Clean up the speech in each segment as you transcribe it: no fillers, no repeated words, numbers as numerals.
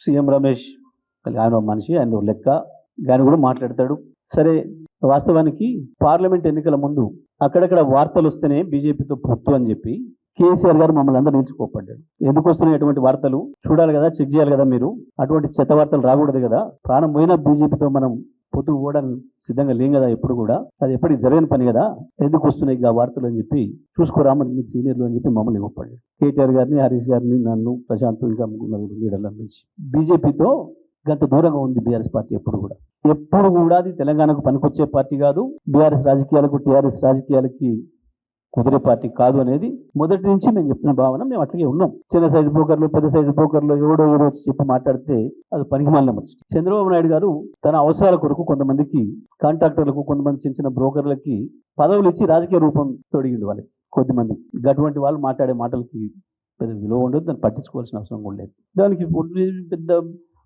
CM Ramesh ఆయన మనిషి, ఆయన లెక్క, ఆయన కూడా మాట్లాడతాడు. సరే, వాస్తవానికి పార్లమెంట్ ఎన్నికల ముందు అక్కడక్కడ వార్తలు వస్తేనే బీజేపీతో పొత్తు అని చెప్పి కేసీఆర్ గారు మమ్మల్ని అందరూ నిలిచిపోపడ్డాడు. ఎందుకు వస్తున్నాయి అటువంటి వార్తలు? చూడాలి కదా, చెక్ చేయాలి కదా మీరు. అటువంటి చెత్త వార్తలు రాకూడదు కదా. ప్రాణం పోయినా బీజేపీతో మనం పొత్తు పోవడానికి సిద్ధంగా లేం కదా ఎప్పుడు కూడా. అది ఎప్పటికి జరగని పని కదా. ఎందుకు వస్తున్నాయి ఆ వార్తలు అని చెప్పి చూసుకోరామని మీ సీనియర్లు అని చెప్పి మమ్మల్ని ఇవ్వపడ్డాడు. కేటీఆర్ గారిని, హరీష్ గారిని, నన్ను, ప్రశాంత్, ఇంకా లీడర్ల నుంచి బీజేపీతో గంట దూరంగా ఉంది బీఆర్ఎస్ పార్టీ. ఎప్పుడు కూడా అది తెలంగాణకు పనికొచ్చే పార్టీ కాదు. బీఆర్ఎస్ రాజకీయాలకు, టీఆర్ఎస్ రాజకీయాలకి కుదిరే పార్టీ కాదు అనేది మొదటి నుంచి మేము చెప్తున్న భావన. మేము అట్లాగే ఉన్నాం. చిన్న సైజు బ్రోకర్లు, పెద్ద సైజు బ్రోకర్లు ఎవడో వచ్చి చెప్పి మాట్లాడితే అది పనికి మాలిన వచ్చి. చంద్రబాబు నాయుడు గారు తన అవసరాల కొరకు కొంతమందికి కాంట్రాక్టర్లకు, కొంతమంది చిన్న చిన్న బ్రోకర్లకి పదవులు ఇచ్చి రాజకీయ రూపం తొడిగిండు వాళ్ళకి కొద్దిమంది. అటువంటి వాళ్ళు మాట్లాడే మాటలకి పెద్ద విలువ ఉండదు, దాన్ని పట్టించుకోవాల్సిన అవసరం కూడా లేదు. దానికి పెద్ద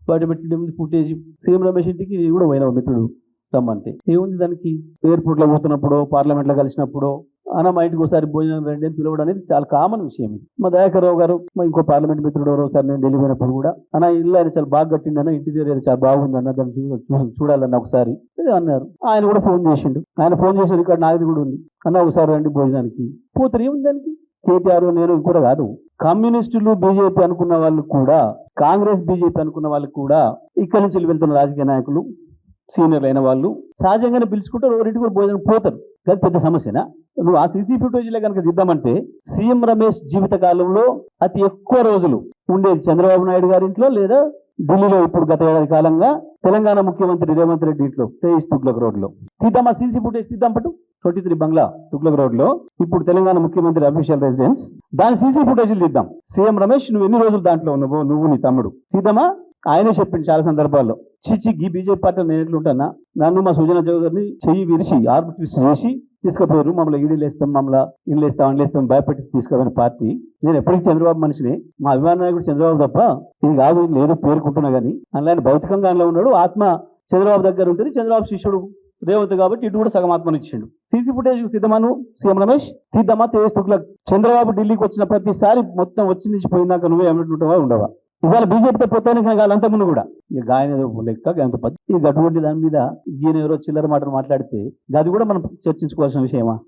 బయట పెట్టే ఫుటేజ్ సీఎం రమేష్ ఇంటికి కూడా పోయిన మిత్రుడు రమ్మంటే ఏముంది దానికి? ఎయిర్పోర్ట్లో పోతున్నప్పుడు, పార్లమెంట్లో కలిసినప్పుడు అన్న మా ఇంటికి ఒకసారి భోజనం రండి అని పిలవడం అనేది చాలా కామన్ విషయం. ఇది మా దయాకర్ రావు గారు, మా ఇంకో పార్లమెంట్ మిత్రుడు ఒకసారి నేను ఢిల్లీ పోయినప్పుడు కూడా అన్న ఇల్లు ఆయన చాలా బాగా కట్టిండన్న, ఇంటీరియర్ చాలా బాగుంది అన్న, దాన్ని చూడాలన్న ఒకసారి అన్నారు. ఆయన కూడా ఫోన్ చేసిండు. ఆయన ఫోన్ చేసిన ఇక్కడ నాది కూడా ఉంది, అన్న ఒకసారి రండి భోజనానికి. పోతారు, ఏముంది దానికి? కేటీఆర్ నేను కూడా కాదు, కమ్యూనిస్టులు బీజేపీ అనుకున్న వాళ్ళు కూడా, కాంగ్రెస్ బీజేపీ అనుకున్న వాళ్ళు కూడా ఇక్కడి నుంచి వెళ్తున్న రాజకీయ నాయకులు, సీనియర్లు అయిన వాళ్ళు సహజంగానే పిలుచుకుంటారు, ఎవరింటికి కూడా భోజనం పోతారు. అది పెద్ద సమస్యనా? నువ్వు ఆ సీసీ ఫుటేజ్లో కనుక దిద్దామంటే సీఎం రమేష్ జీవిత కాలంలో అతి ఎక్కువ రోజులు ఉండేది చంద్రబాబు నాయుడు గారి ఇంట్లో, లేదా ఢిల్లీలో ఇప్పుడు గత ఏడాది కాలంగా తెలంగాణ ముఖ్యమంత్రి రేవంత్ రెడ్డి ఇంట్లో, తేజ్ తుగ్లక్ రోడ్లో. తీద్దామా సీసీ ఫుటేజ్? తీద్దాం పట్టు. 23 బంగ్లా తుగ్లక్ రోడ్లో ఇప్పుడు తెలంగాణ ముఖ్యమంత్రి అఫీషియల్ రెసిడెన్స్. దాని సీసీ ఫుటేజ్లు తీద్దాం. సీఎం రమేష్ నువ్వు ఎన్ని రోజులు దాంట్లో ఉన్నావో, నువ్వు నీ తమ్ముడు, తీద్దామా? ఆయనే చెప్పింది చాలా సందర్భాల్లో, చిచి ఈ బీజేపీ పార్టీ నేను ఎట్లుంటానా, నన్ను మా సుజనా చౌదరిని చెయ్యి విరిచి ఆర్బిట్రిస్ట్ చేసి తీసుకుపోయారు, మమ్మల్ని ఈడీలు వేస్తాం, మమ్మల్ని ఇల్లు వేస్తాం, అండ్లు వేస్తాం భయపెట్టి తీసుకుపోయిన పార్టీ. నేను ఎప్పటికీ చంద్రబాబు మనిషిని, మా అభిమాన నాయకుడు చంద్రబాబు తప్ప ఇది కాదు లేదు పేర్కొంటున్నా కానీ. అందులో భౌతికంగా అందులో ఉన్నాడు, ఆత్మ చంద్రబాబు దగ్గర ఉంటుంది. చంద్రబాబు శిష్యుడు రేవంత్ కాబట్టి ఇటు కూడా సగం ఆత్మను ఇచ్చిండు. సీసీ ఫుటేజ్ సిద్ధమాను సీఎం రమేష్ తీద్దామా? తేజ్ తుగ్లక్. చంద్రబాబు ఢిల్లీకి వచ్చిన ప్రతిసారి మొత్తం వచ్చి నుంచి పోయినాక నువ్వే ఏమిటంటావా ఉండవా? ఇవాళ బీజేపీతో పోతానికి వాళ్ళంతకుముందు కూడా ఇక ఆయన లెక్క అంత పద్ధతి. అటువంటి దాని మీద ఈయన ఎవరో చిల్లర మాటలు మాట్లాడితే అది కూడా మనం చర్చించుకోవాల్సిన విషయమా?